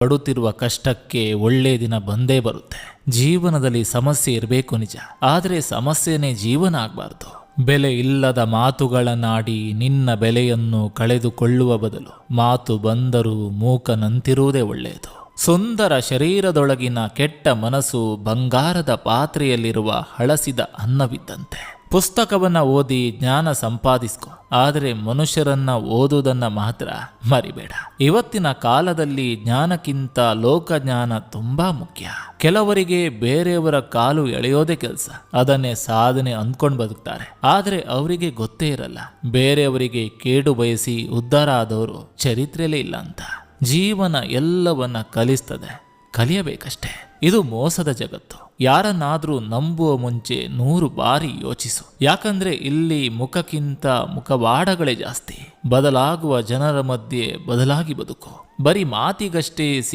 ಪಡುತ್ತಿರುವ ಕಷ್ಟಕ್ಕೆ ಒಳ್ಳೆ ದಿನ ಬಂದೇ ಬರುತ್ತೆ. ಜೀವನದಲ್ಲಿ ಸಮಸ್ಯೆ ಇರಬೇಕು ನಿಜ, ಆದರೆ ಸಮಸ್ಯೆನೇ ಜೀವನ ಆಗಬಾರ್ದು. ಬೆಲೆ ಇಲ್ಲದ ಮಾತುಗಳನ್ನಾಡಿ ನಿನ್ನ ಬೆಲೆಯನ್ನು ಕಳೆದುಕೊಳ್ಳುವ ಬದಲು ಮಾತು ಬಂದರೂ ಮೂಕನಂತಿರುವುದೇ ಒಳ್ಳೆಯದು. ಸುಂದರ ಶರೀರದೊಳಗಿನ ಕೆಟ್ಟ ಮನಸ್ಸು ಬಂಗಾರದ ಪಾತ್ರೆಯಲ್ಲಿರುವ ಹಳಸಿದ ಅನ್ನವಿದ್ದಂತೆ. ಪುಸ್ತಕವನ್ನ ಓದಿ ಜ್ಞಾನ ಸಂಪಾದಿಸ್ಕೊ, ಆದರೆ ಮನುಷ್ಯರನ್ನ ಓದುವುದನ್ನ ಮಾತ್ರ ಮರಿಬೇಡ. ಇವತ್ತಿನ ಕಾಲದಲ್ಲಿ ಜ್ಞಾನಕ್ಕಿಂತ ಲೋಕಜ್ಞಾನ ತುಂಬಾ ಮುಖ್ಯ. ಕೆಲವರಿಗೆ ಬೇರೆಯವರ ಕಾಲು ಎಳೆಯೋದೇ ಕೆಲಸ, ಅದನ್ನೇ ಸಾಧನೆ ಅಂದ್ಕೊಂಡು ಬದುಕ್ತಾರೆ. ಆದರೆ ಅವರಿಗೆ ಗೊತ್ತೇ ಇರಲ್ಲ, ಬೇರೆಯವರಿಗೆ ಕೇಡು ಬಯಸಿ ಉದ್ಧಾರ ಆದವರು ಚರಿತ್ರೆಯಲ್ಲೇ ಇಲ್ಲ ಅಂತ. ಜೀವನ ಎಲ್ಲವನ್ನ ಕಲಿಸ್ತದೆ, ಕಲಿಯಬೇಕಷ್ಟೇ. ಇದು ಮೋಸದ ಜಗತ್ತು. ಯಾರನ್ನಾದ್ರೂ ನಂಬುವ ಮುಂಚೆ 100 ಬಾರಿ ಯೋಚಿಸು. ಯಾಕಂದ್ರೆ ಇಲ್ಲಿ ಮುಖಕ್ಕಿಂತ ಮುಖವಾಡಗಳೇ ಜಾಸ್ತಿ. ಬದಲಾಗುವ ಜನರ ಮಧ್ಯೆ ಬದಲಾಗಿ ಬದುಕು. ಬರೀ ಮಾತಿಗಷ್ಟೇ